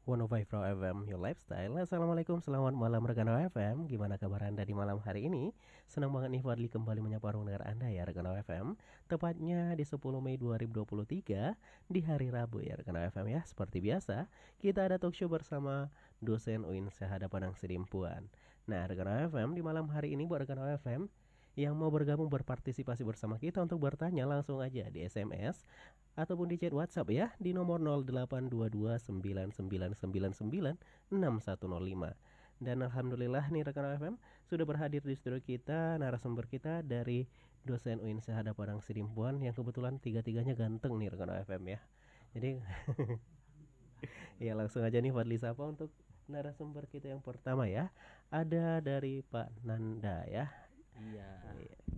105 Pro FM, Your Lifestyle. Assalamualaikum, selamat malam rekan FM. Gimana kabar Anda di malam hari ini? Senang banget nih Fadli kembali menyapa ruang dengar Anda ya rekan FM. Tepatnya di 10 Mei 2023 di hari Rabu ya rekan FM ya. Seperti biasa, kita ada talk show bersama dosen UIN Syahada Padang Sidimpuan. Nah rekan FM, di malam hari ini buat rekan FM yang mau bergabung berpartisipasi bersama kita untuk bertanya langsung aja di SMS ataupun di chat WhatsApp ya di nomor 082299996105. Dan alhamdulillah nih rekan FM sudah berhadir di studio kita narasumber kita dari dosen UIN Syahada Padang Sidimpuan yang kebetulan tiga-tiganya ganteng nih rekan FM ya. Jadi ya langsung aja nih Fadli sapa untuk narasumber kita yang pertama ya. Ada dari Pak Nanda ya. Iya,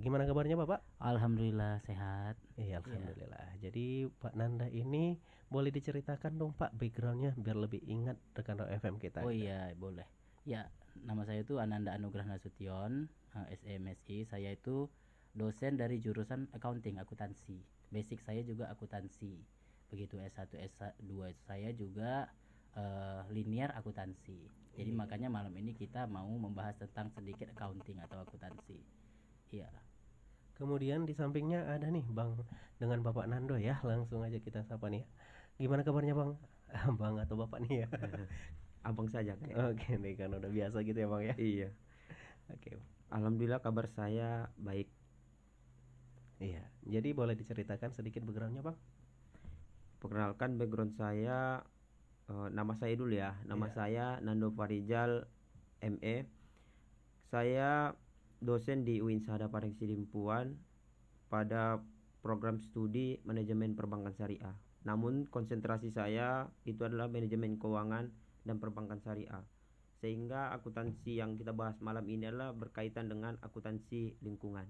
Gimana kabarnya Bapak? alhamdulillah sehat. Iya, alhamdulillah. Jadi Pak Nanda ini boleh diceritakan dong Pak backgroundnya biar lebih ingat rekan FM kita. Oh iya, boleh. Ya, nama saya itu Ananda Anugrah Nasution, SMSI. Saya itu dosen dari jurusan accounting akuntansi. Basic saya juga akuntansi. Begitu S1 S2 saya juga linear akuntansi. Jadi makanya malam ini kita mau membahas tentang sedikit accounting atau akuntansi. Iya. Kemudian di sampingnya ada nih Bang dengan Bapak Nando ya. Langsung aja kita sapa nih. Gimana kabarnya Bang? Bang atau Bapak nih ya? Abang saja kan ya? Oke nih kan udah biasa gitu ya Bang ya. Iya. Oke. Alhamdulillah kabar saya baik. Iya. Jadi boleh diceritakan sedikit backgroundnya Bang? Perkenalkan background saya, nama saya dulu ya. Nama Iya. saya Nando Farijal ME. Saya dosen di UIN Syahada Padang Sidimpuan pada program studi manajemen perbankan syariah. Namun konsentrasi saya itu adalah manajemen keuangan dan perbankan syariah. Sehingga akuntansi yang kita bahas malam ini adalah berkaitan dengan akuntansi lingkungan.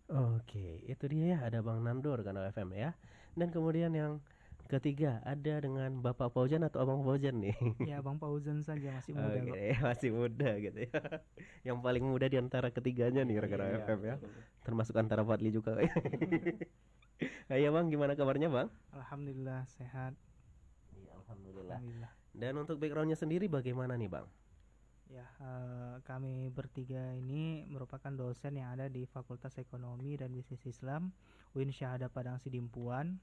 Oke, itu dia ya ada Bang Nando rekan FM ya. Dan kemudian yang ketiga ada dengan Bapak Fauzan atau Abang Fauzan nih. Ya, Bang Fauzan saja masih muda kok. Oke, masih muda gitu ya. Yang paling muda di antara ketiganya nih rekan Iya, FM ya. betul. Termasuk antara Fadli juga. Ayo Bang, gimana kabarnya Bang? Alhamdulillah sehat. Iya, alhamdulillah. Alhamdulillah. Dan untuk backgroundnya sendiri bagaimana nih Bang? Ya, kami bertiga ini merupakan dosen yang ada di Fakultas Ekonomi dan Bisnis Islam UIN Syahada Padang Sidimpuan.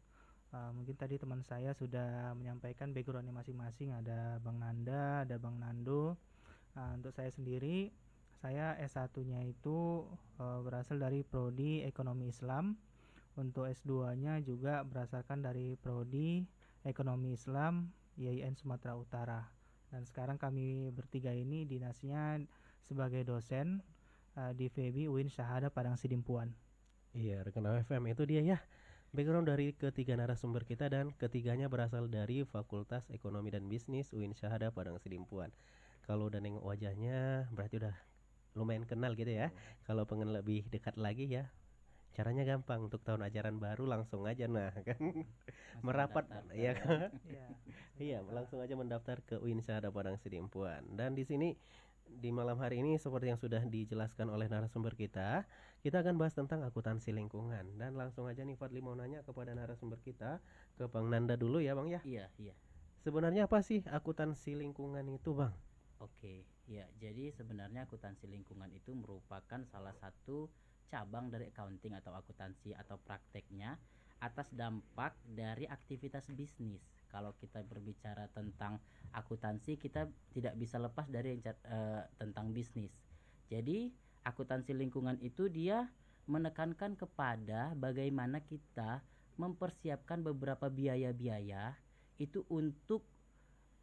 Mungkin tadi teman saya sudah menyampaikan backgroundnya masing-masing. Ada Bang Nanda, ada Bang Nando. Untuk saya sendiri, saya S1-nya itu berasal dari Prodi Ekonomi Islam. Untuk S2-nya juga berdasarkan dari Prodi Ekonomi Islam IAIN Sumatera Utara. Dan sekarang kami bertiga ini dinasnya sebagai dosen di FEBI UIN Syahada Padang Sidimpuan. Iya, rekan FM itu dia ya. Background dari ketiga narasumber kita dan ketiganya berasal dari Fakultas Ekonomi dan Bisnis UIN Syahada Padang Sidimpuan. Kalau udah nengok wajahnya berarti udah lumayan kenal gitu ya. Kalau pengen lebih dekat lagi ya, caranya gampang untuk tahun ajaran baru langsung aja nah kan merapat mendaftar. ya kan. Ya, Iya, langsung aja mendaftar ke UIN Syahada Padang Sidimpuan. Dan di sini di malam hari ini seperti yang sudah dijelaskan oleh narasumber kita akan bahas tentang akuntansi lingkungan. Dan langsung aja nih Fadli mau nanya kepada narasumber kita, ke Bang Nanda dulu ya Bang ya. Iya, iya. Sebenarnya apa sih akuntansi lingkungan itu Bang? Oke, ya. Jadi sebenarnya akuntansi lingkungan itu merupakan salah satu cabang dari accounting atau akuntansi atau prakteknya atas dampak dari aktivitas bisnis. Kalau kita berbicara tentang akuntansi, kita tidak bisa lepas dari tentang bisnis. Jadi, akuntansi lingkungan itu dia menekankan kepada bagaimana kita mempersiapkan beberapa biaya-biaya itu untuk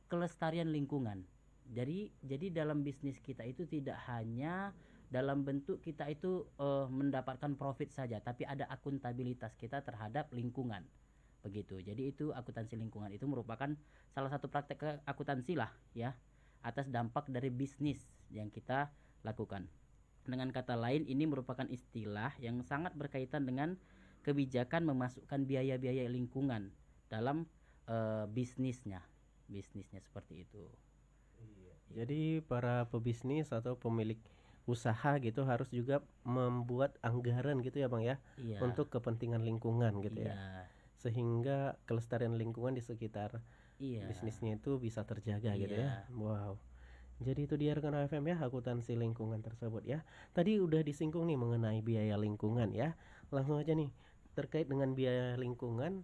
kelestarian lingkungan. Jadi dalam bisnis kita itu tidak hanya dalam bentuk kita itu mendapatkan profit saja, tapi ada akuntabilitas kita terhadap lingkungan. Begitu. Jadi itu akuntansi lingkungan itu merupakan salah satu praktek akuntansi lah ya, atas dampak dari bisnis yang kita lakukan. Dengan kata lain, ini merupakan istilah yang sangat berkaitan dengan kebijakan memasukkan biaya-biaya lingkungan dalam bisnisnya seperti itu. Jadi para pebisnis atau pemilik usaha gitu harus juga membuat anggaran gitu ya Bang ya, Iya. untuk kepentingan lingkungan gitu ya. Iya. Sehingga kelestarian lingkungan di sekitar Iya. bisnisnya itu bisa terjaga gitu ya. Iya. Wow. Jadi itu dia rekan FM ya, akuntansi lingkungan tersebut ya. Tadi udah disinggung nih mengenai biaya lingkungan ya. Langsung aja nih, terkait dengan biaya lingkungan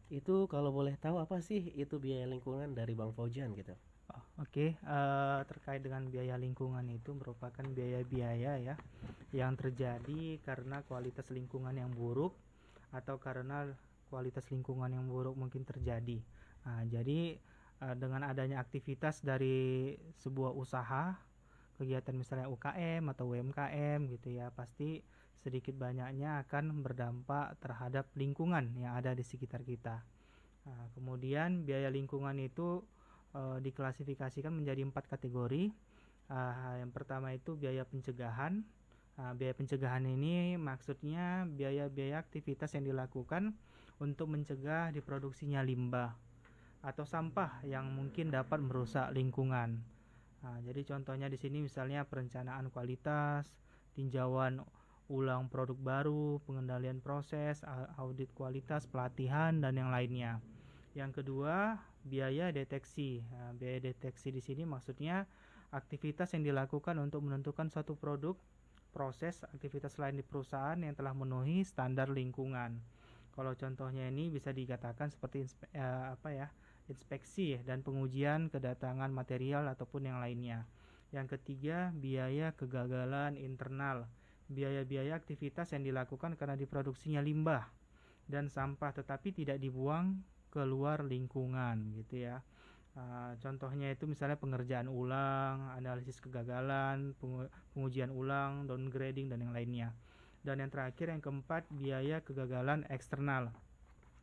itu kalau boleh tahu apa sih itu biaya lingkungan dari Bang Faujan gitu. Oh, oke. Terkait dengan biaya lingkungan itu merupakan biaya-biaya ya yang terjadi karena kualitas lingkungan yang buruk atau karena kualitas lingkungan yang buruk mungkin terjadi. Nah, jadi dengan adanya aktivitas dari sebuah usaha, kegiatan misalnya UKM atau UMKM gitu ya, pasti sedikit banyaknya akan berdampak terhadap lingkungan yang ada di sekitar kita. Nah, kemudian biaya lingkungan itu diklasifikasikan menjadi 4 kategori. Yang pertama itu biaya pencegahan. Biaya pencegahan ini maksudnya biaya-biaya aktivitas yang dilakukan untuk mencegah diproduksinya limbah atau sampah yang mungkin dapat merusak lingkungan. Jadi contohnya di sini misalnya perencanaan kualitas, tinjauan ulang produk baru, pengendalian proses, audit kualitas, pelatihan dan yang lainnya. Yang kedua, biaya deteksi. Biaya deteksi di sini maksudnya aktivitas yang dilakukan untuk menentukan suatu produk, proses, aktivitas lain di perusahaan yang telah memenuhi standar lingkungan. Kalau contohnya ini bisa dikatakan seperti inspeksi dan pengujian kedatangan material ataupun yang lainnya. Yang ketiga, biaya kegagalan internal. Biaya-biaya aktivitas yang dilakukan karena diproduksinya limbah dan sampah tetapi tidak dibuang keluar lingkungan gitu ya. Contohnya itu misalnya pengerjaan ulang, analisis kegagalan, pengujian ulang, downgrading dan yang lainnya. Dan yang terakhir yang keempat, biaya kegagalan eksternal.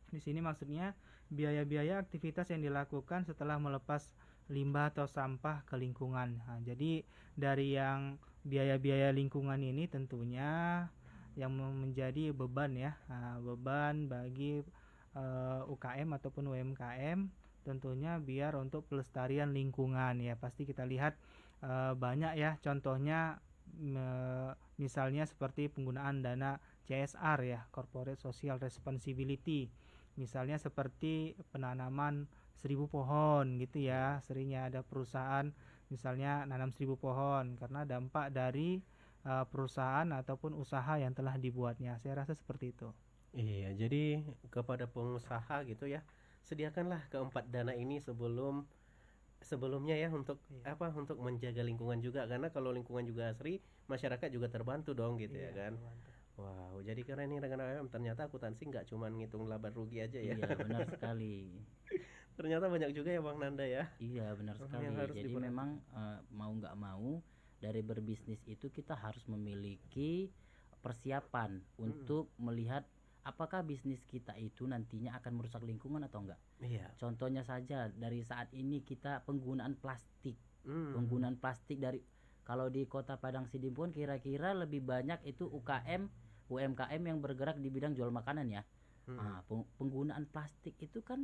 Di sini maksudnya biaya-biaya aktivitas yang dilakukan setelah melepas limbah atau sampah ke lingkungan. Jadi dari yang biaya-biaya lingkungan ini tentunya yang menjadi beban ya, beban bagi UKM ataupun UMKM tentunya biar untuk pelestarian lingkungan ya. Pasti kita lihat banyak ya contohnya, misalnya seperti penggunaan dana CSR ya, Corporate Social Responsibility, misalnya seperti penanaman 1000 pohon gitu ya. Seringnya ada perusahaan misalnya nanam 1000 pohon karena dampak dari perusahaan ataupun usaha yang telah dibuatnya. Saya rasa seperti itu. Iya, jadi kepada pengusaha gitu ya, sediakanlah keempat dana ini sebelumnya ya untuk Iya. untuk menjaga lingkungan juga, karena kalau lingkungan juga asri, masyarakat juga terbantu dong gitu ya kan. Mantap. Wow, jadi keren nih rekan FM, ternyata akuntansi nggak cuma ngitung laba rugi aja ya. Iya, benar sekali. Ternyata banyak juga ya Bang Nanda ya. Iya, benar sekali. Yang harus Jadi diperhatikan. memang mau nggak mau dari berbisnis itu kita harus memiliki persiapan untuk melihat apakah bisnis kita itu nantinya akan merusak lingkungan atau enggak. Iya. Contohnya saja dari saat ini kita penggunaan plastik. Hmm. Penggunaan plastik dari, kalau di Kota Padang Sidimpuan kira-kira lebih banyak itu UMKM yang bergerak di bidang jual makanan ya. Penggunaan plastik itu kan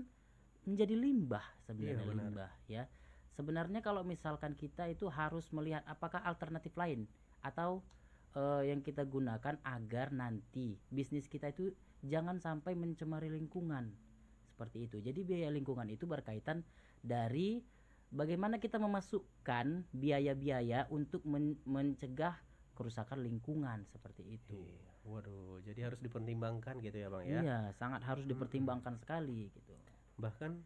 menjadi limbah sebenarnya. Iya, benar. Limbah ya. Sebenarnya kalau misalkan kita itu harus melihat apakah alternatif lain atau yang kita gunakan agar nanti bisnis kita itu jangan sampai mencemari lingkungan seperti itu. Jadi biaya lingkungan itu berkaitan dari bagaimana kita memasukkan biaya-biaya untuk mencegah kerusakan lingkungan seperti itu. Iya. Waduh, jadi harus dipertimbangkan gitu ya Bang ya. Iya, sangat harus dipertimbangkan sekali gitu. Bahkan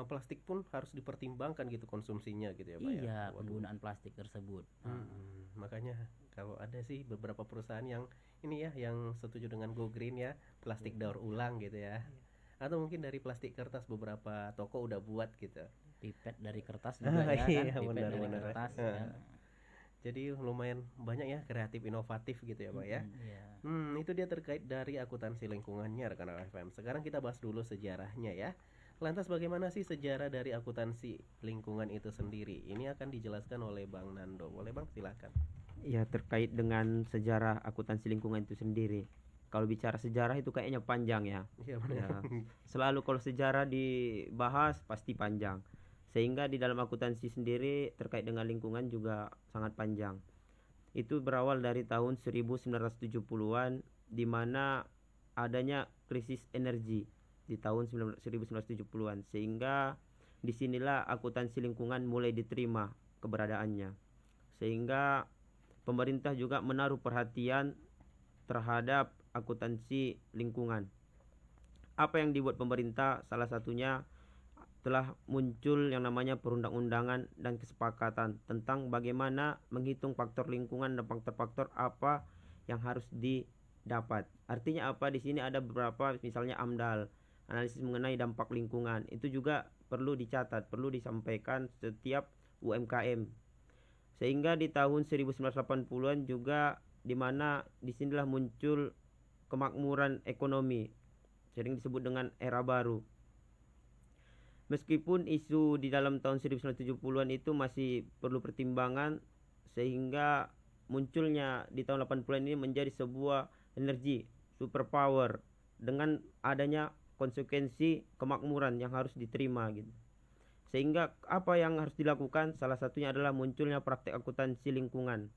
plastik pun harus dipertimbangkan gitu konsumsinya gitu ya Pak ya. Iya, Waduh. penggunaan plastik tersebut. Makanya kalau ada sih beberapa perusahaan yang ini ya, yang setuju dengan go green ya, plastik daur ulang gitu ya. Atau mungkin dari plastik kertas beberapa toko udah buat gitu. Pipet dari kertas juga ya kan. Iya, Pipet dari benar-benar. kertas ya. Jadi lumayan banyak ya kreatif inovatif gitu ya Pak ya. Iya. Itu dia terkait dari akuntansi lingkungannya rekan FM. Sekarang kita bahas dulu sejarahnya ya. Lantas bagaimana sih sejarah dari akuntansi lingkungan itu sendiri? Ini akan dijelaskan oleh Bang Nando. Boleh Bang, silakan. Ya, terkait dengan sejarah akuntansi lingkungan itu sendiri. Kalau bicara sejarah itu kayaknya panjang ya. Iya Ya, selalu kalau sejarah dibahas pasti panjang. Sehingga di dalam akuntansi sendiri terkait dengan lingkungan juga sangat panjang. Itu berawal dari tahun 1970-an di mana adanya krisis energi di tahun 1970-an, sehingga disinilah akuntansi lingkungan mulai diterima keberadaannya, sehingga pemerintah juga menaruh perhatian terhadap akuntansi lingkungan. Apa yang dibuat pemerintah? Salah satunya telah muncul yang namanya perundang-undangan dan kesepakatan tentang bagaimana menghitung faktor lingkungan dan faktor-faktor apa yang harus didapat. Artinya apa? Di sini ada beberapa, misalnya AMDAL, analisis mengenai dampak lingkungan. Itu juga perlu dicatat, perlu disampaikan setiap UMKM. Sehingga di tahun 1980-an juga di mana disinilah muncul kemakmuran ekonomi, sering disebut dengan era baru. Meskipun isu di dalam tahun 1970-an itu masih perlu pertimbangan, sehingga munculnya di tahun 80-an ini menjadi sebuah energi superpower dengan adanya konsekuensi kemakmuran yang harus diterima gitu. Sehingga apa yang harus dilakukan? Salah satunya adalah munculnya praktek akuntansi lingkungan.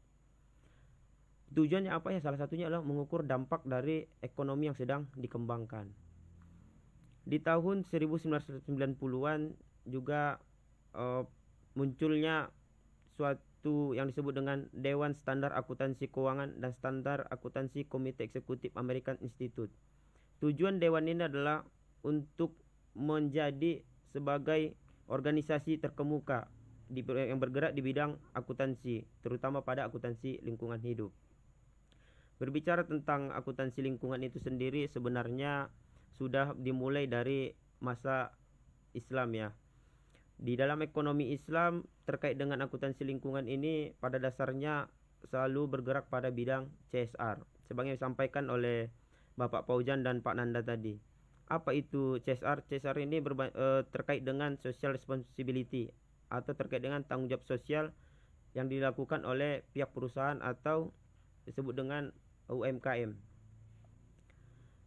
Tujuannya apa ya? Salah satunya adalah mengukur dampak dari ekonomi yang sedang dikembangkan. Di tahun 1990-an juga munculnya suatu yang disebut dengan Dewan Standar Akuntansi Keuangan dan Standar Akuntansi Komite Eksekutif American Institute. Tujuan dewan ini adalah untuk menjadi sebagai organisasi terkemuka yang bergerak di bidang akuntansi, terutama pada akuntansi lingkungan hidup. Berbicara tentang akuntansi lingkungan itu sendiri sebenarnya sudah dimulai dari masa Islam ya. Di dalam ekonomi Islam terkait dengan akuntansi lingkungan ini pada dasarnya selalu bergerak pada bidang CSR, sebagaimana disampaikan oleh Bapak Paujan dan Pak Nanda tadi. Apa itu CSR? CSR ini terkait dengan social responsibility atau terkait dengan tanggung jawab sosial yang dilakukan oleh pihak perusahaan atau disebut dengan UMKM.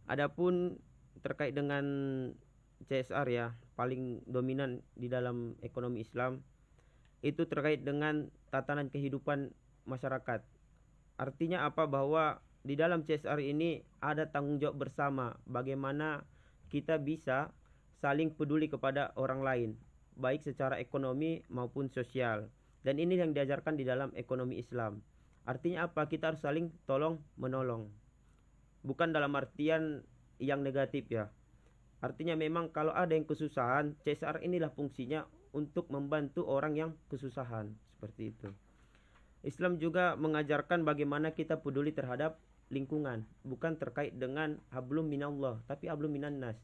Adapun terkait dengan CSR ya, paling dominan di dalam ekonomi Islam itu terkait dengan tatanan kehidupan masyarakat. Artinya apa? Bahwa di dalam CSR ini ada tanggung jawab bersama, bagaimana kita bisa saling peduli kepada orang lain, baik secara ekonomi maupun sosial. Dan ini yang diajarkan di dalam ekonomi Islam. Artinya apa? Kita harus saling tolong menolong. Bukan dalam artian yang negatif ya. Artinya memang kalau ada yang kesusahan, CSR inilah fungsinya untuk membantu orang yang kesusahan, seperti itu. Islam juga mengajarkan bagaimana kita peduli terhadap lingkungan, bukan terkait dengan hablum minallah, tapi hablum minannas.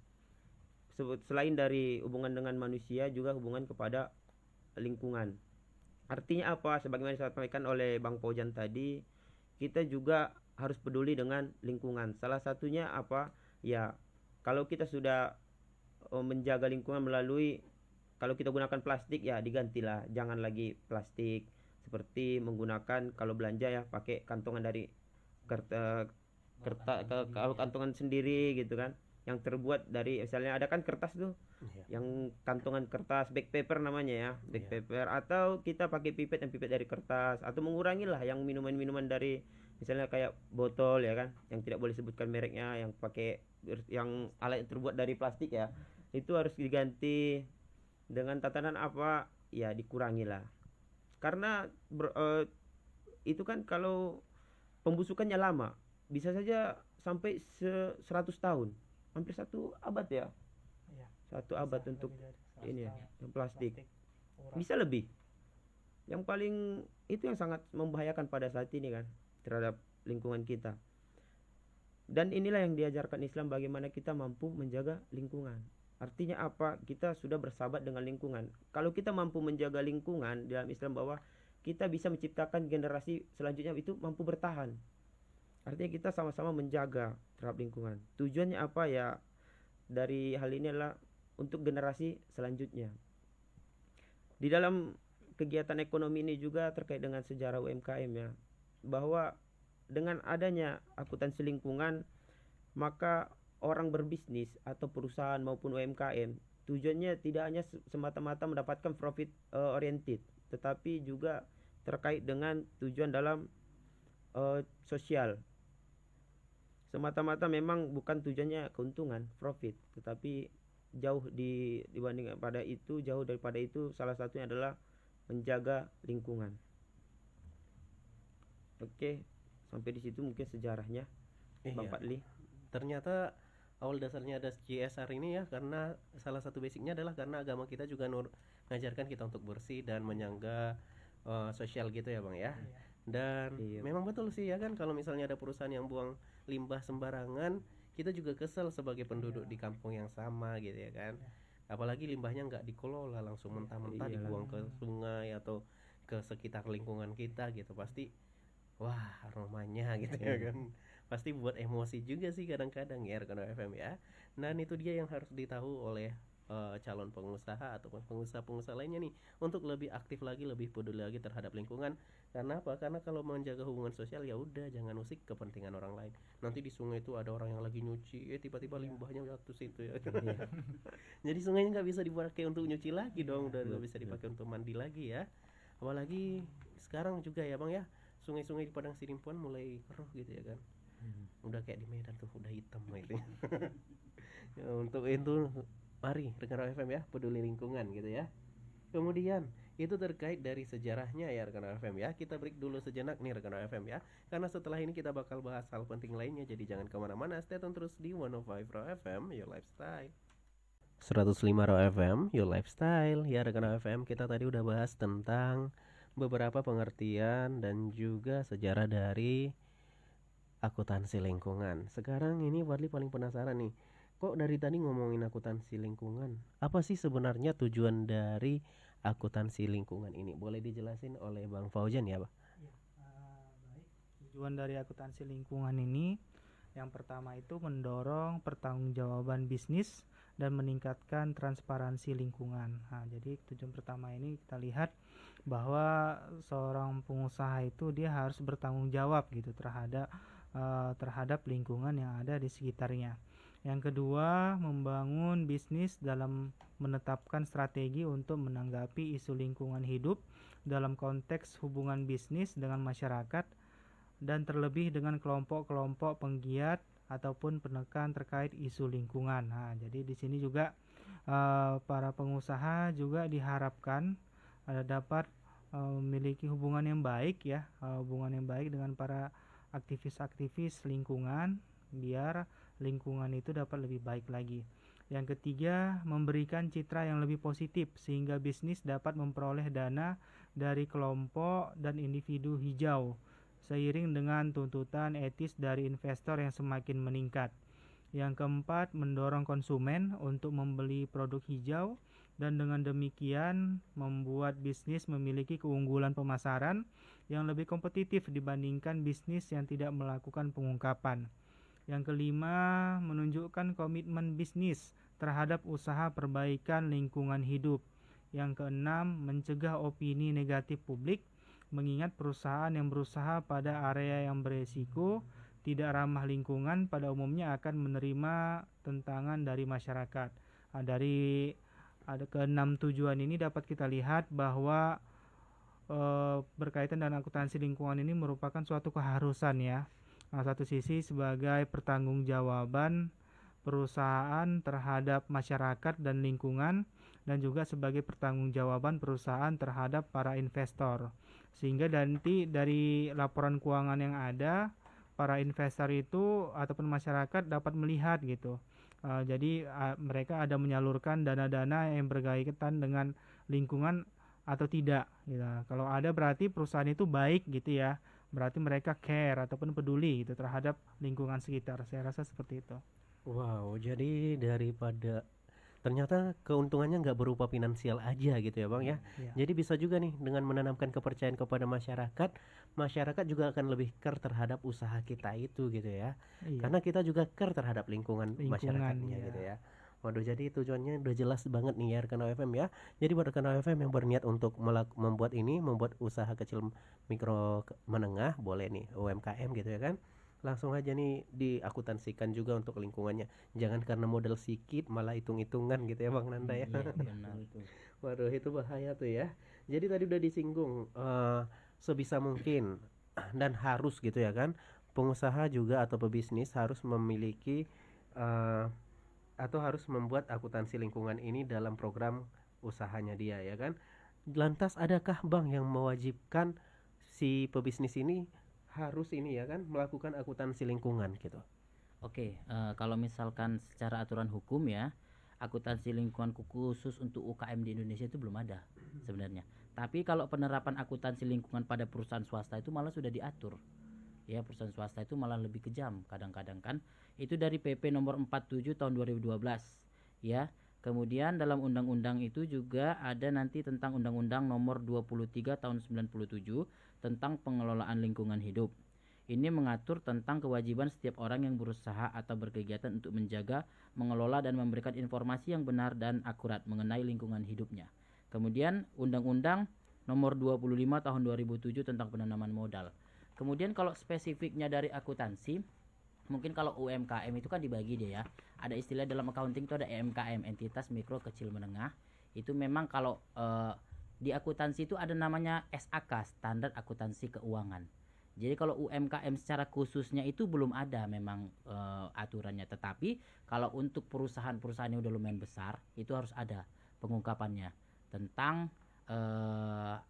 Selain dari hubungan dengan manusia, juga hubungan kepada lingkungan. Artinya apa? Sebagaimana disampaikan oleh Bang Paujan tadi, kita juga harus peduli dengan lingkungan. Salah satunya apa? Ya, kalau kita sudah menjaga lingkungan melalui, kalau kita gunakan plastik ya digantilah, jangan lagi plastik. Seperti menggunakan kalau belanja ya pakai kantongan dari kertas, kantongan sendiri gitu kan, yang terbuat dari misalnya ada kan kertas tuh, yang kantongan kertas back paper namanya ya, back paper, atau kita pakai pipet yang pipet dari kertas, atau mengurangilah yang minuman-minuman dari misalnya kayak botol ya kan, yang tidak boleh sebutkan mereknya, yang pakai yang alat yang terbuat dari plastik ya, itu harus diganti dengan tatanan apa ya, dikurangilah. Karena itu kan kalau pembusukannya lama, bisa saja sampai 100 tahun, hampir 1 abad ya, 1 abad untuk ini ya, yang plastik bisa lebih. Yang paling itu yang sangat membahayakan pada saat ini kan terhadap lingkungan kita. Dan inilah yang diajarkan Islam, bagaimana kita mampu menjaga lingkungan. Artinya apa? Kita sudah bersahabat dengan lingkungan. Kalau kita mampu menjaga lingkungan dalam Islam, bahwa kita bisa menciptakan generasi selanjutnya itu mampu bertahan. Artinya kita sama-sama menjaga terhadap lingkungan. Tujuannya apa ya? Dari hal ini adalah untuk generasi selanjutnya. Di dalam kegiatan ekonomi ini juga terkait dengan sejarah UMKM ya, bahwa dengan adanya akuntansi lingkungan, maka orang berbisnis atau perusahaan maupun UMKM tujuannya tidak hanya semata-mata mendapatkan profit oriented, tetapi juga terkait dengan tujuan dalam sosial. Semata-mata memang bukan tujuannya keuntungan, profit, tetapi dibanding pada itu, jauh daripada itu, salah satunya adalah menjaga lingkungan. Oke, sampai di situ mungkin sejarahnya, Bang Iya. Fadli. Ternyata awal dasarnya ada CSR ini ya karena salah satu basicnya adalah karena agama kita juga ngajarkan kita untuk bersih dan menyangga sosial gitu ya Bang ya. Dan Iya. memang betul sih ya kan, kalau misalnya ada perusahaan yang buang limbah sembarangan, kita juga kesel sebagai penduduk di kampung yang sama gitu ya kan. Apalagi limbahnya nggak dikelola, langsung mentah-mentah Iyalah. dibuang ke sungai atau ke sekitar lingkungan kita gitu, pasti wah aromanya gitu ya Iya. kan, pasti buat emosi juga sih kadang-kadang ya rekan FM ya. Dan itu dia yang harus ditahu oleh calon pengusaha ataupun pengusaha-pengusaha lainnya nih, untuk lebih aktif lagi, lebih peduli lagi terhadap lingkungan. Karena apa? Karena kalau menjaga hubungan sosial ya udah, jangan usik kepentingan orang lain. Nanti di sungai itu ada orang yang lagi nyuci, tiba-tiba limbahnya jatuh situ ya. Iya. Jadi sungainya nggak bisa dipakai untuk nyuci lagi dong, udah nggak bisa Betul. dipakai untuk mandi lagi ya. Apalagi sekarang juga ya Bang ya, sungai-sungai di Padang Sidimpuan mulai keruh gitu ya kan. Udah kayak di Medan tuh, udah hitam gitu ya. Ya, untuk itu mari rekan FM ya, peduli lingkungan gitu ya. Kemudian itu terkait dari sejarahnya ya rekan FM ya. Kita break dulu sejenak nih rekan FM ya, karena setelah ini kita bakal bahas hal penting lainnya. Jadi jangan kemana-mana, stay tune terus di 105 Raw FM, your lifestyle. 105 Raw FM, your lifestyle. Ya rekan FM, kita tadi udah bahas tentang beberapa pengertian dan juga sejarah dari akuntansi lingkungan. Sekarang ini Fadli paling penasaran nih, kok dari tadi ngomongin akuntansi lingkungan, apa sih sebenarnya tujuan dari akuntansi lingkungan ini? Boleh dijelasin oleh Bang Fauzan ya, Pak? Baik. Tujuan dari akuntansi lingkungan ini yang pertama itu mendorong pertanggungjawaban bisnis dan meningkatkan transparansi lingkungan. Nah, jadi tujuan pertama ini kita lihat bahwa seorang pengusaha itu dia harus bertanggung jawab gitu terhadap lingkungan yang ada di sekitarnya. Yang kedua, membangun bisnis dalam menetapkan strategi untuk menanggapi isu lingkungan hidup dalam konteks hubungan bisnis dengan masyarakat dan terlebih dengan kelompok-kelompok penggiat ataupun penekan terkait isu lingkungan. Nah, jadi di sini juga para pengusaha juga diharapkan dapat memiliki hubungan yang baik ya, hubungan yang baik dengan para aktivis-aktivis lingkungan biar lingkungan itu dapat lebih baik lagi. Yang ketiga, memberikan citra yang lebih positif sehingga bisnis dapat memperoleh dana dari kelompok dan individu hijau seiring dengan tuntutan etis dari investor yang semakin meningkat. Yang keempat, mendorong konsumen untuk membeli produk hijau dan dengan demikian membuat bisnis memiliki keunggulan pemasaran yang lebih kompetitif dibandingkan bisnis yang tidak melakukan pengungkapan. Yang kelima, menunjukkan komitmen bisnis terhadap usaha perbaikan lingkungan hidup. Yang keenam, mencegah opini negatif publik, mengingat perusahaan yang berusaha pada area yang beresiko tidak ramah lingkungan pada umumnya akan menerima tentangan dari masyarakat. Dari ada keenam tujuan ini dapat kita lihat bahwa berkaitan dengan akuntansi lingkungan ini merupakan suatu keharusan ya. Nah, satu sisi sebagai pertanggungjawaban perusahaan terhadap masyarakat dan lingkungan, dan juga sebagai pertanggungjawaban perusahaan terhadap para investor. Sehingga nanti dari laporan keuangan yang ada, para investor itu ataupun masyarakat dapat melihat gitu. Jadi mereka ada menyalurkan dana-dana yang berkaitan dengan lingkungan atau tidak gitu. Kalau ada berarti perusahaan itu baik gitu ya. Berarti mereka care ataupun peduli gitu terhadap lingkungan sekitar. Saya rasa seperti itu. Wow, jadi daripada ternyata keuntungannya nggak berupa finansial aja gitu ya Bang ya. Ya. Jadi bisa juga nih dengan menanamkan kepercayaan kepada masyarakat, masyarakat juga akan lebih care terhadap usaha kita itu gitu ya. Iya. Karena kita juga care terhadap lingkungan masyarakatnya iya. gitu ya. Waduh, jadi tujuannya udah jelas banget nih ya rekan FM ya. Jadi buat rekan FM yang berniat untuk membuat usaha kecil mikro menengah, boleh nih UMKM gitu ya kan. Langsung aja nih diakuntansikan juga untuk lingkungannya. Jangan karena modal sedikit malah hitung-hitungan gitu ya Bang Nanda ya. Iya, benar. Waduh, itu bahaya tuh ya. Jadi tadi udah disinggung sebisa mungkin dan harus gitu ya kan, pengusaha juga atau pebisnis harus memiliki atau harus membuat akuntansi lingkungan ini dalam program usahanya dia, ya kan? Lantas adakah bank yang mewajibkan si pebisnis ini harus ini, ya kan, melakukan akuntansi lingkungan gitu? Oke, kalau misalkan secara aturan hukum ya, akuntansi lingkungan khusus untuk UKM di Indonesia itu belum ada sebenarnya. Tapi kalau penerapan akuntansi lingkungan pada perusahaan swasta itu malah sudah diatur. Ya, perusahaan swasta itu malah lebih kejam kadang-kadang kan. Itu dari PP nomor 47 tahun 2012. Ya. Kemudian dalam undang-undang itu juga ada nanti tentang undang-undang nomor 23 tahun 97 tentang pengelolaan lingkungan hidup. Ini mengatur tentang kewajiban setiap orang yang berusaha atau berkegiatan untuk menjaga, mengelola dan memberikan informasi yang benar dan akurat mengenai lingkungan hidupnya. Kemudian Undang-Undang nomor 25 tahun 2007 tentang penanaman modal. Kemudian kalau spesifiknya dari akuntansi, mungkin kalau UMKM itu kan dibagi dia ya. Ada istilah dalam accounting itu ada EMKM, entitas mikro kecil menengah. Itu memang kalau di akuntansi itu ada namanya SAK, standar akuntansi keuangan. Jadi kalau UMKM secara khususnya itu belum ada memang aturannya. Tetapi kalau untuk perusahaan-perusahaan yang udah lumayan besar itu harus ada pengungkapannya tentang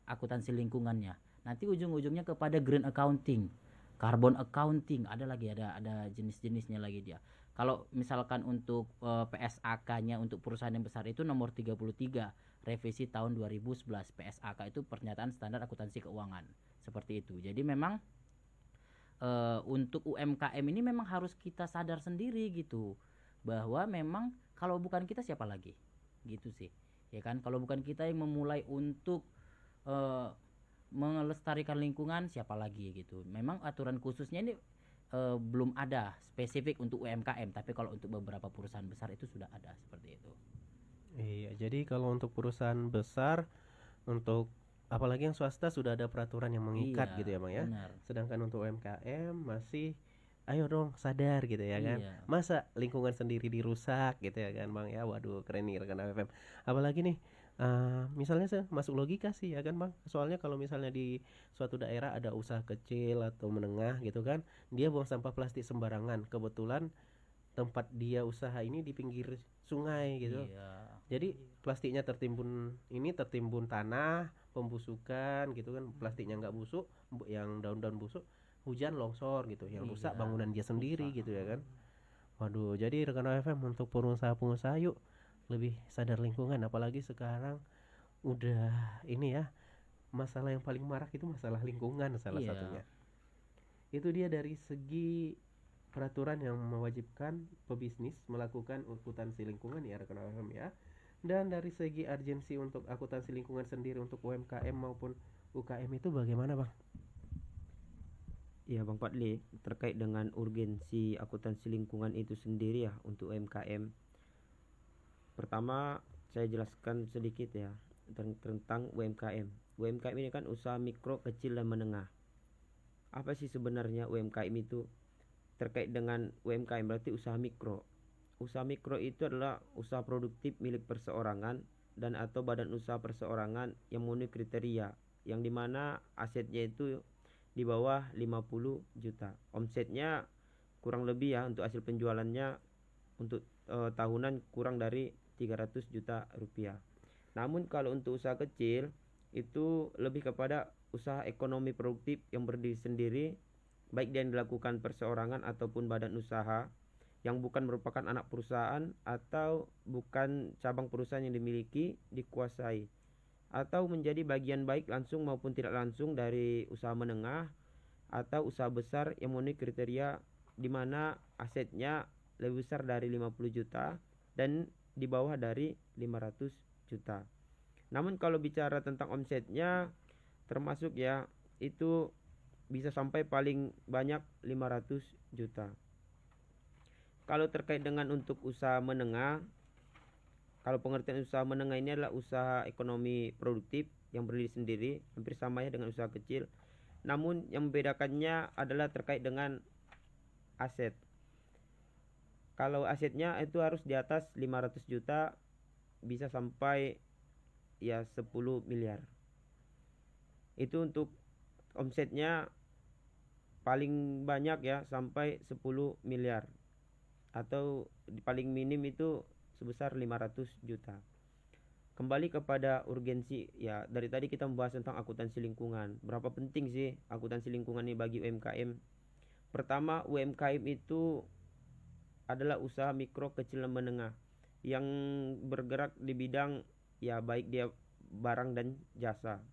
akuntansi lingkungannya. Nanti ujung-ujungnya kepada green accounting, carbon accounting, ada lagi ada jenis-jenisnya lagi dia. Kalau misalkan untuk PSAK-nya untuk perusahaan yang besar itu nomor 33 revisi tahun 2011. PSAK itu pernyataan standar akuntansi keuangan. Seperti itu. Jadi memang untuk UMKM ini memang harus kita sadar sendiri gitu. Bahwa memang kalau bukan kita siapa lagi? Gitu sih. Ya kan, kalau bukan kita yang memulai untuk melestarikan lingkungan, siapa lagi gitu. Memang aturan khususnya ini belum ada spesifik untuk UMKM, tapi kalau untuk beberapa perusahaan besar itu sudah ada seperti itu. Iya, jadi kalau untuk perusahaan besar, untuk apalagi yang swasta sudah ada peraturan yang mengikat Iya, gitu ya Bang ya. benar. Sedangkan untuk UMKM masih ayo dong sadar gitu ya kan. Iya. Masa lingkungan sendiri dirusak gitu ya kan Bang ya. Waduh, keren nih rekan FM. Apalagi nih misalnya masuk logika sih ya kan Bang. Soalnya kalau misalnya di suatu daerah ada usaha kecil atau menengah gitu kan, dia buang sampah plastik sembarangan. Kebetulan tempat dia usaha ini di pinggir sungai gitu. Iya. Jadi plastiknya tertimbun tanah, pembusukan gitu kan, plastiknya nggak busuk, yang daun-daun busuk, hujan longsor gitu, yang rusak Iya, bangunan dia sendiri rusak. gitu ya kan. Waduh, jadi rekan FM untuk pengusaha-pengusaha yuk lebih sadar lingkungan, apalagi sekarang udah ini ya, masalah yang paling marak itu masalah lingkungan salah Iya. satunya. Itu dia dari segi peraturan yang mewajibkan pebisnis melakukan akuntansi lingkungan ya rekan FM ya. Dan dari segi urgensi untuk akuntansi lingkungan sendiri untuk UMKM maupun UKM itu bagaimana Bang? Ya Bang Fadli, terkait dengan urgensi akuntansi lingkungan itu sendiri ya untuk UMKM. Pertama saya jelaskan sedikit ya tentang UMKM. UMKM ini kan usaha mikro, kecil dan menengah. Apa sih sebenarnya UMKM itu? Terkait dengan UMKM berarti usaha mikro. Usaha mikro itu adalah usaha produktif milik perseorangan dan atau badan usaha perseorangan yang memenuhi kriteria, yang dimana asetnya itu di bawah 50 juta. Omsetnya kurang lebih ya untuk hasil penjualannya untuk tahunan kurang dari 300 juta rupiah. Namun kalau untuk usaha kecil itu lebih kepada usaha ekonomi produktif yang berdiri sendiri, baik yang dilakukan perseorangan ataupun badan usaha yang bukan merupakan anak perusahaan atau bukan cabang perusahaan yang dimiliki, dikuasai, atau menjadi bagian baik langsung maupun tidak langsung dari usaha menengah atau usaha besar yang memenuhi kriteria di mana asetnya lebih besar dari 50 juta dan di bawah dari 500 juta. Namun kalau bicara tentang omsetnya termasuk ya itu bisa sampai paling banyak 500 juta. Kalau terkait dengan untuk usaha menengah, kalau pengertian usaha menengah ini adalah usaha ekonomi produktif yang berdiri sendiri, hampir sama ya dengan usaha kecil. Namun yang membedakannya adalah terkait dengan aset. Kalau asetnya itu harus di atas 500 juta, bisa sampai ya 10 miliar. Itu untuk omsetnya paling banyak ya sampai 10 miliar. atau paling minim itu sebesar 500 juta. Kembali kepada urgensi, ya dari tadi kita membahas tentang akuntansi lingkungan. Berapa penting sih akuntansi lingkungan ini bagi UMKM? Pertama, UMKM itu adalah usaha mikro, kecil dan menengah yang bergerak di bidang ya baik dia barang dan jasa.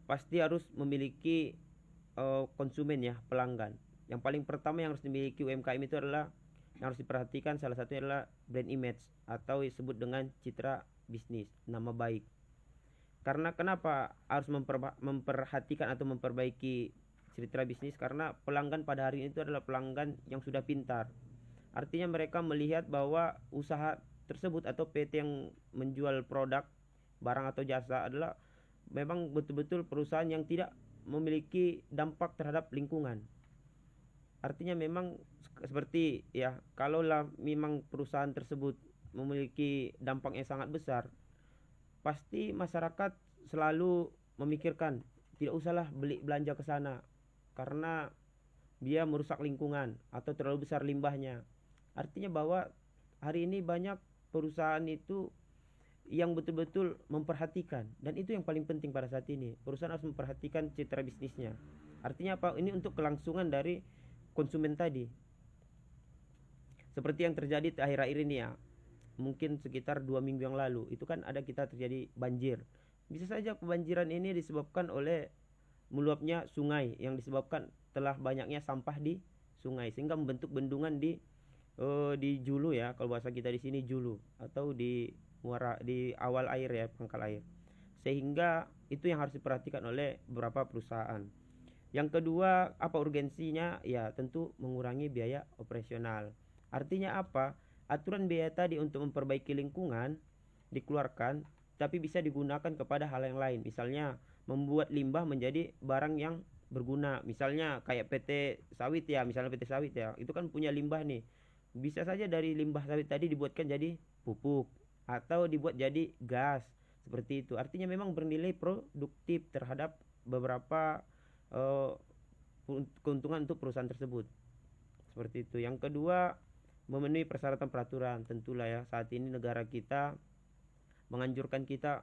Pasti harus memiliki konsumen ya, pelanggan. Yang paling pertama yang harus dimiliki UMKM itu adalah, yang harus diperhatikan salah satunya adalah brand image atau disebut dengan citra bisnis, nama baik. Karena kenapa harus memperhatikan atau memperbaiki citra bisnis? Karena pelanggan pada hari ini itu adalah pelanggan yang sudah pintar. Artinya mereka melihat bahwa usaha tersebut atau PT yang menjual produk, barang atau jasa adalah memang betul-betul perusahaan yang tidak memiliki dampak terhadap lingkungan. Artinya memang seperti ya, kalaulah memang perusahaan tersebut memiliki dampak yang sangat besar, pasti masyarakat selalu memikirkan tidak usahlah belanja ke sana karena dia merusak lingkungan atau terlalu besar limbahnya. Artinya bahwa hari ini banyak perusahaan itu yang betul-betul memperhatikan, dan itu yang paling penting pada saat ini. Perusahaan harus memperhatikan citra bisnisnya. Artinya apa? Ini untuk kelangsungan dari konsumen tadi. Seperti yang terjadi akhir-akhir ini ya, mungkin sekitar 2 minggu yang lalu, itu kan ada kita terjadi banjir. Bisa saja kebanjiran ini disebabkan oleh meluapnya sungai, yang disebabkan telah banyaknya sampah di sungai sehingga membentuk bendungan di Julu ya, kalau bahasa kita di sini Julu, atau di muara, di awal air ya, pangkal air. Sehingga itu yang harus diperhatikan oleh beberapa perusahaan. Yang kedua, apa urgensinya? Ya tentu mengurangi biaya operasional. Artinya apa? Aturan biaya tadi untuk memperbaiki lingkungan dikeluarkan, tapi bisa digunakan kepada hal yang lain. Misalnya membuat limbah menjadi barang yang berguna. Misalnya kayak PT sawit ya, misalnya PT sawit ya, itu kan punya limbah nih. Bisa saja dari limbah sawit tadi dibuatkan jadi pupuk atau dibuat jadi gas, seperti itu. Artinya memang bernilai produktif terhadap beberapa keuntungan untuk perusahaan tersebut, seperti itu. Yang kedua, memenuhi persyaratan peraturan. Tentulah ya, saat ini negara kita menganjurkan kita,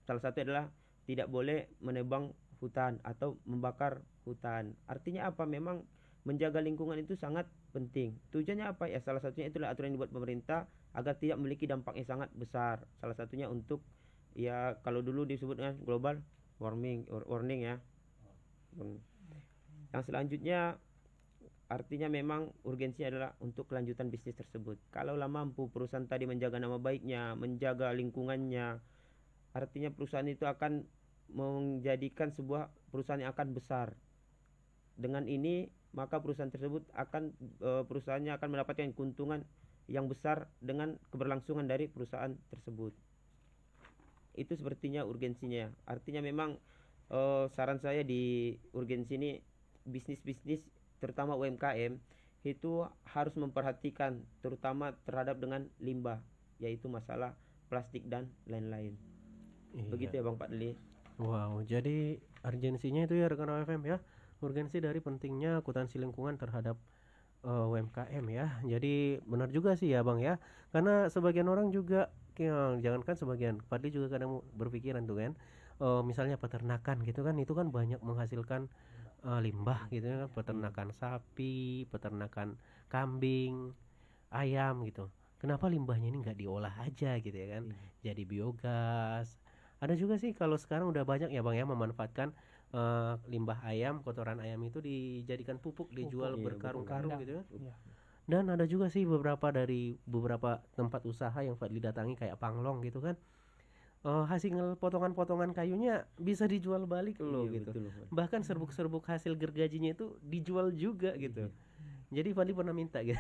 salah satu adalah tidak boleh menebang hutan atau membakar hutan. Artinya apa? Memang menjaga lingkungan itu sangat penting. Tujuannya apa ya? Salah satunya itulah aturan yang dibuat pemerintah agar tidak memiliki dampak yang sangat besar. Salah satunya untuk ya, kalau dulu disebut dengan global warming ya. Yang selanjutnya, artinya memang urgensi adalah untuk kelanjutan bisnis tersebut. Kalaulah mampu perusahaan tadi menjaga nama baiknya, menjaga lingkungannya, artinya perusahaan itu akan menjadikan sebuah perusahaan yang akan besar. Dengan ini maka perusahaan tersebut akan perusahaannya akan mendapatkan keuntungan yang besar dengan keberlangsungan dari perusahaan tersebut. Itu sepertinya urgensinya. Artinya memang saran saya di urgensi ini, bisnis-bisnis terutama UMKM itu harus memperhatikan terutama terhadap dengan limbah, yaitu masalah plastik dan lain-lain. Iya. Begitu ya Bang Padli. Wow, jadi urgensinya itu ya rekan OFM ya, urgensi dari pentingnya akuntansi lingkungan terhadap UMKM ya. Jadi benar juga sih ya Bang ya, karena sebagian orang juga jangankan sebagian, Fadli juga kadang berpikiran tuh kan, misalnya peternakan gitu kan, itu kan banyak menghasilkan limbah gitu kan, peternakan sapi, peternakan kambing, ayam gitu. Kenapa limbahnya ini nggak diolah aja gitu ya kan, jadi biogas. Ada juga sih kalau sekarang udah banyak ya Bang ya memanfaatkan limbah ayam, kotoran ayam itu dijadikan pupuk, dijual Iya, berkarung-karung betul. gitu kan. Iya. Dan ada juga sih beberapa tempat usaha yang Fadli datangi kayak Panglong gitu kan, hasil potongan-potongan kayunya bisa dijual balik loh Iya, gitu. betul, Bang. Bahkan serbuk-serbuk hasil gergajinya itu dijual juga gitu. Jadi Fadli pernah minta gitu.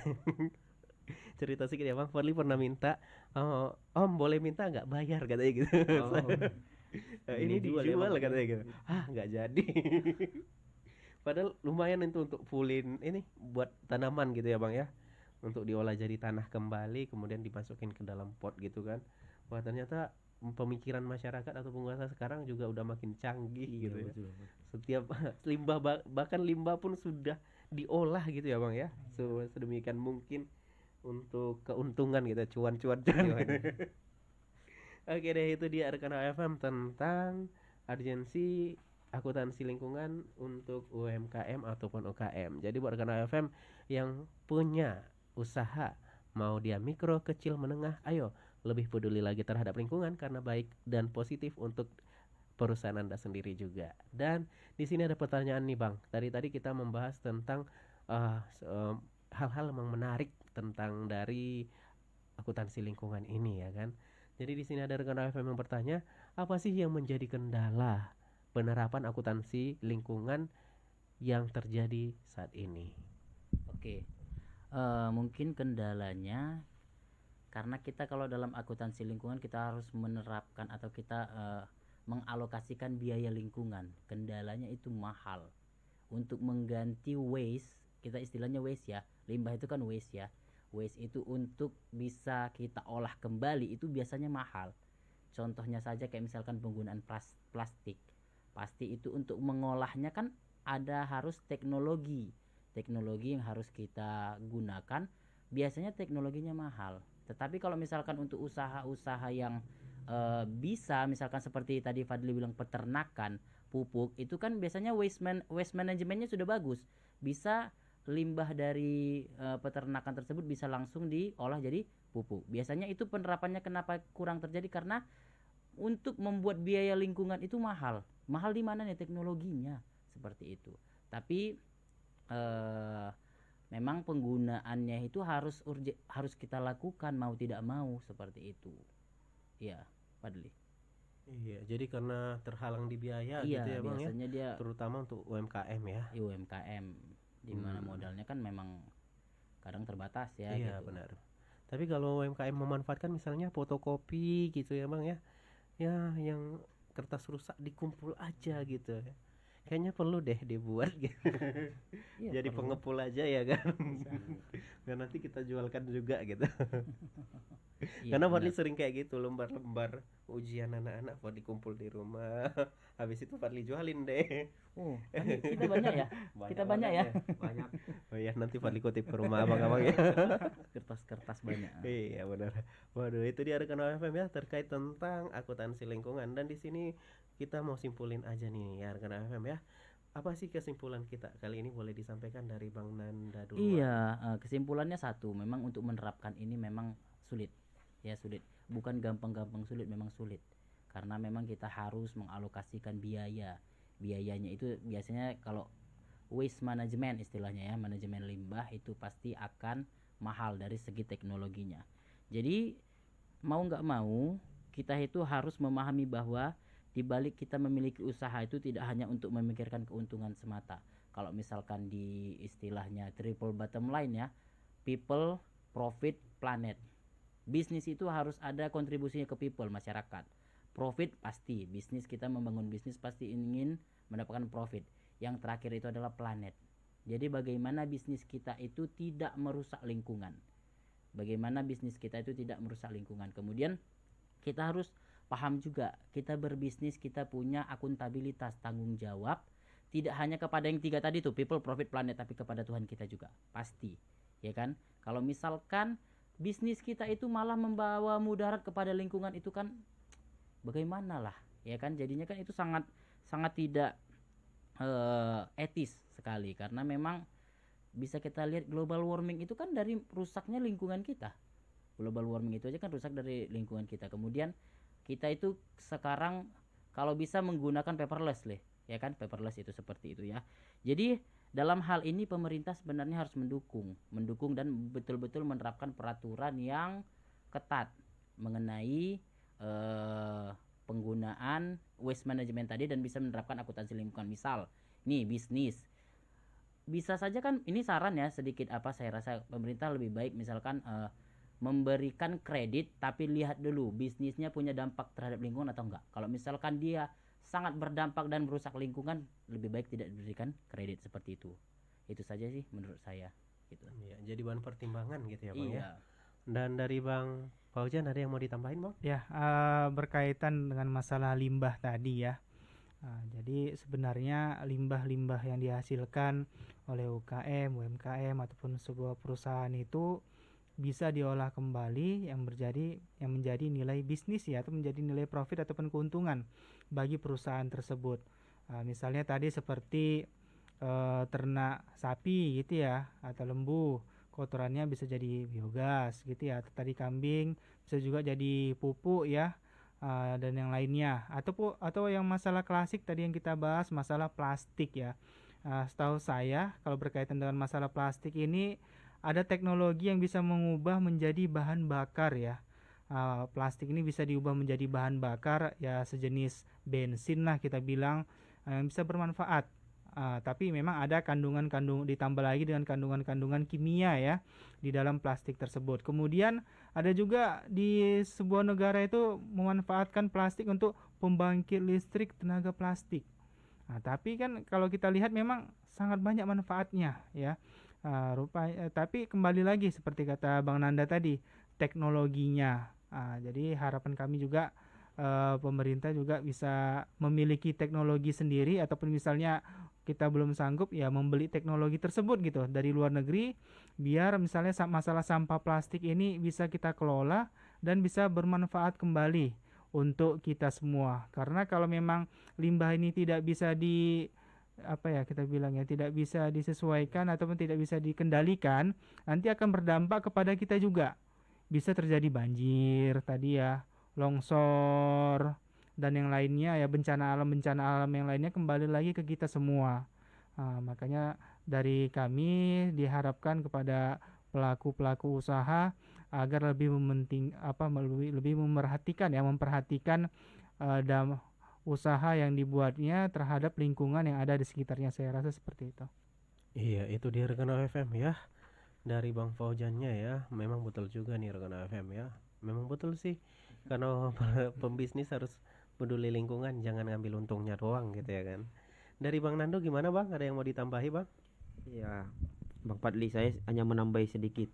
Cerita sedikit ya Bang, Fadli pernah minta, Om boleh minta nggak, bayar katanya gitu. Ini Dijual ya, dijual Bang, katanya ya. gitu. Nggak jadi. Padahal lumayan itu untuk fullin ini buat tanaman gitu ya Bang ya, untuk diolah jadi tanah kembali kemudian dimasukin ke dalam pot gitu kan. Wah ternyata pemikiran masyarakat atau penguasa sekarang juga udah makin canggih Iya, gitu ya. betul. Setiap limbah bahkan limbah pun sudah diolah gitu ya Bang ya. Sedemikian mungkin untuk keuntungan gitu, cuan-cuan. Oke deh, itu dia rekan FM tentang urgensi akuntansi lingkungan untuk UMKM ataupun UKM. Jadi buat rekan FM yang punya usaha, mau dia mikro, kecil, menengah, ayo lebih peduli lagi terhadap lingkungan karena baik dan positif untuk perusahaan Anda sendiri juga. Dan di sini ada pertanyaan nih Bang. Tadi kita membahas tentang hal-hal yang menarik tentang dari akuntansi lingkungan ini ya kan. Jadi di sini ada rekan FM yang bertanya, apa sih yang menjadi kendala penerapan akuntansi lingkungan yang terjadi saat ini? Oke. Mungkin kendalanya karena kita kalau dalam akuntansi lingkungan kita harus menerapkan atau kita mengalokasikan biaya lingkungan. Kendalanya itu mahal. Untuk mengganti waste, kita istilahnya waste ya. Limbah itu kan waste ya. Waste itu untuk bisa kita olah kembali itu biasanya mahal. Contohnya saja kayak misalkan penggunaan plastik. Pasti itu untuk mengolahnya kan ada harus teknologi yang harus kita gunakan. Biasanya teknologinya mahal. Tetapi kalau misalkan untuk usaha-usaha yang bisa, misalkan seperti tadi Fadli bilang peternakan, pupuk, itu kan biasanya waste manajemennya sudah bagus. Bisa limbah dari peternakan tersebut bisa langsung diolah jadi pupuk. Biasanya itu penerapannya kenapa kurang terjadi karena untuk membuat biaya lingkungan itu mahal. Mahal di mana nih teknologinya seperti itu. Tapi memang penggunaannya itu harus kita lakukan mau tidak mau seperti itu. Ya, Fadli. Iya, jadi karena terhalang di biaya Iya, gitu ya Bang ya. biasanya dia Terutama untuk UMKM ya. UMKM di mana modalnya kan memang kadang terbatas ya. Iya gitu. benar. Tapi kalau UMKM memanfaatkan misalnya fotokopi gitu ya Bang ya. Ya yang kertas rusak dikumpul aja gitu. Kayaknya perlu deh dibuat gitu. Iya, Jadi perlu. pengepul aja ya kan. Dan nanti kita jualkan juga gitu. Iya, Karena benar. Fadli sering kayak gitu, lembar-lembar ujian anak-anak buat dikumpul di rumah. Habis itu Fadli jualin deh. Oh, kita banyak ya. Kita banyak ya. Banyak. Oh iya, nanti Fadli kutip ke rumah abang-abang ya. Kertas-kertas banyak. Iya benar. Waduh, itu dia rekan FM ya terkait tentang akuntansi lingkungan. Dan di sini kita mau simpulin aja nih ya rekan FM ya. Apa sih kesimpulan kita kali ini, boleh disampaikan dari Bang Nanda dulu? Iya, kesimpulannya satu, memang untuk menerapkan ini memang sulit. Ya sulit. Bukan gampang-gampang sulit, memang sulit. Karena memang kita harus mengalokasikan biaya. Biayanya itu biasanya kalau waste management istilahnya ya, manajemen limbah itu pasti akan mahal dari segi teknologinya. Jadi mau nggak mau kita itu harus memahami bahwa di balik kita memiliki usaha itu tidak hanya untuk memikirkan keuntungan semata. Kalau misalkan di istilahnya triple bottom line ya, people, profit, planet. Bisnis itu harus ada kontribusinya ke people, masyarakat. Profit pasti, bisnis kita membangun bisnis pasti ingin mendapatkan profit. Yang terakhir itu adalah planet. Jadi bagaimana bisnis kita itu tidak merusak lingkungan. Bagaimana bisnis kita itu tidak merusak lingkungan. Kemudian kita harus paham juga, kita berbisnis kita punya akuntabilitas, tanggung jawab. Tidak hanya kepada yang tiga tadi tuh, people, profit, planet, tapi kepada Tuhan kita juga. Pasti, ya kan? Kalau misalkan bisnis kita itu malah membawa mudarat kepada lingkungan, itu kan bagaimana lah, ya kan? Jadinya kan itu sangat tidak etis sekali, karena memang bisa kita lihat global warming itu kan dari rusaknya lingkungan kita. Global warming itu aja kan rusak dari lingkungan kita. Kemudian kita itu sekarang kalau bisa menggunakan paperless lah, ya kan? Paperless itu seperti itu ya. Jadi dalam hal ini pemerintah sebenarnya harus mendukung dan betul-betul menerapkan peraturan yang ketat mengenai penggunaan waste management tadi dan bisa menerapkan akuntansi lingkungan. Misal, nih bisnis bisa saja kan, ini saran ya sedikit saya rasa pemerintah lebih baik misalkan memberikan kredit, tapi lihat dulu bisnisnya punya dampak terhadap lingkungan atau enggak. Kalau misalkan dia sangat berdampak dan merusak lingkungan, lebih baik tidak diberikan kredit seperti itu. Itu saja sih menurut saya gitu. Iya, jadi bahan pertimbangan gitu ya Bang ya. Iya. Dan dari Bang Fauzan ada yang mau ditambahin, Bang? Ya, berkaitan dengan masalah limbah tadi ya. Jadi sebenarnya limbah-limbah yang dihasilkan oleh UKM, UMKM ataupun sebuah perusahaan itu bisa diolah kembali yang menjadi nilai bisnis ya, atau menjadi nilai profit ataupun keuntungan bagi perusahaan tersebut. Misalnya tadi seperti ternak sapi gitu ya, atau lembu, kotorannya bisa jadi biogas gitu ya, atau tadi kambing bisa juga jadi pupuk ya, dan yang lainnya. Atau yang masalah klasik tadi yang kita bahas, masalah plastik ya. Setahu saya kalau berkaitan dengan masalah plastik ini ada teknologi yang bisa mengubah menjadi bahan bakar ya. Plastik ini bisa diubah menjadi bahan bakar ya, sejenis bensin lah kita bilang, yang bisa bermanfaat. Tapi memang ada kandungan-kandungan, ditambah lagi dengan kandungan-kandungan kimia ya di dalam plastik tersebut. Kemudian ada juga di sebuah negara itu memanfaatkan plastik untuk pembangkit listrik tenaga plastik. Tapi kan kalau kita lihat memang sangat banyak manfaatnya ya. Tapi kembali lagi seperti kata Bang Nanda tadi, teknologinya. Jadi harapan kami juga pemerintah juga bisa memiliki teknologi sendiri, ataupun misalnya kita belum sanggup ya membeli teknologi tersebut gitu dari luar negeri, biar misalnya masalah sampah plastik ini bisa kita kelola dan bisa bermanfaat kembali untuk kita semua. Karena kalau memang limbah ini tidak bisa kita bilang ya, tidak bisa disesuaikan ataupun tidak bisa dikendalikan, nanti akan berdampak kepada kita juga. Bisa terjadi banjir tadi ya, longsor dan yang lainnya ya, bencana alam yang lainnya kembali lagi ke kita semua. Makanya dari kami diharapkan kepada pelaku usaha agar lebih memperhatikan usaha yang dibuatnya terhadap lingkungan yang ada di sekitarnya. Saya rasa seperti itu. Iya, itu dia rekan FM ya. Dari Bang Fauzannya ya, memang betul juga nih rekan FM ya. Memang betul sih. Karena pembisnis harus peduli lingkungan, jangan ngambil untungnya doang gitu ya kan. Dari Bang Nando gimana Bang? Ada yang mau ditambahi Bang? Ya, Bang Fadli, saya hanya menambahi sedikit.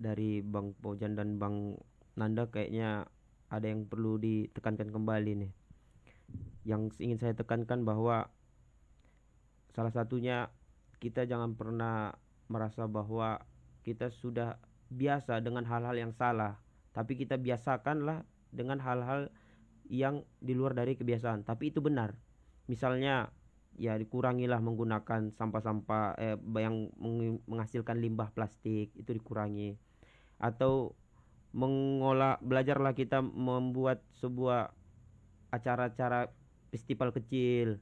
Dari Bang Fauzan dan Bang Nanda kayaknya ada yang perlu ditekankan kembali nih. Yang ingin saya tekankan bahwa salah satunya kita jangan pernah merasa bahwa kita sudah biasa dengan hal-hal yang salah, tapi kita biasakanlah dengan hal-hal yang di luar dari kebiasaan, tapi itu benar. Misalnya ya dikurangilah menggunakan sampah-sampah yang menghasilkan limbah plastik, itu dikurangi. Atau belajarlah kita membuat sebuah acara-acara festival kecil,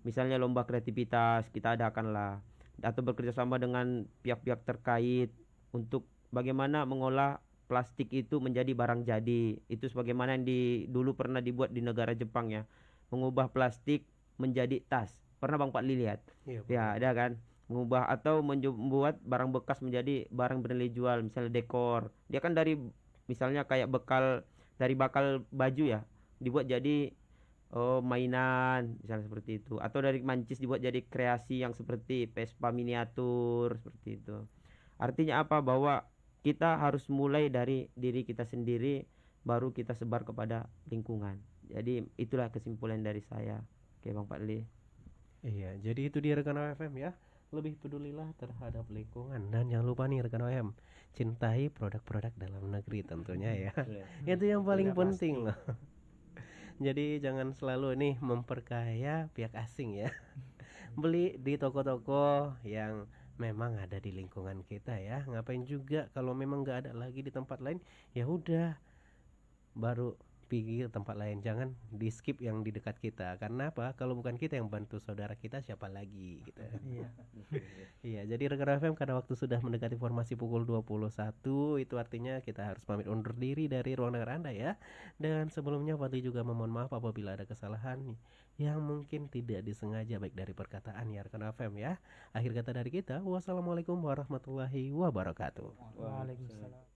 misalnya lomba kreativitas kita adakanlah, atau bekerjasama dengan pihak-pihak terkait untuk bagaimana mengolah plastik itu menjadi barang jadi. Itu sebagaimana yang dulu pernah dibuat di negara Jepang ya, mengubah plastik menjadi tas. Pernah Bang Pak lihat? Iya, Ya ada kan, mengubah atau membuat barang bekas menjadi barang bernilai jual, misalnya dekor. Dia kan dari misalnya kayak bakal baju ya, dibuat jadi mainan misalnya seperti itu, atau dari mancis dibuat jadi kreasi yang seperti Vespa miniatur seperti itu. Artinya apa? Bahwa kita harus mulai dari diri kita sendiri, baru kita sebar kepada lingkungan. Jadi itulah kesimpulan dari saya. Oke Bang Fadli. Iya, jadi itu dia rekan FM ya. Lebih pedulilah terhadap lingkungan, dan jangan lupa nih rekan FM, cintai produk-produk dalam negeri tentunya ya. Itu yang paling penting loh. Jadi jangan selalu nih memperkaya pihak asing ya. Beli di toko-toko yang memang ada di lingkungan kita ya. Ngapain juga kalau memang nggak ada lagi di tempat lain, ya udah baru pergi ke tempat lain. Jangan di skip yang di dekat kita. Karena apa? Kalau bukan kita yang bantu saudara kita, siapa lagi gitu. Iya. Iya, jadi rekan FM karena waktu sudah mendekati formasi pukul 21, itu artinya kita harus pamit undur diri dari ruang dengar Anda ya. Dan sebelumnya Fadli juga memohon maaf apabila ada kesalahan yang mungkin tidak disengaja baik dari perkataan ya rekan FM ya. Akhir kata dari kita, wassalamualaikum warahmatullahi wabarakatuh. Waalaikumsalam.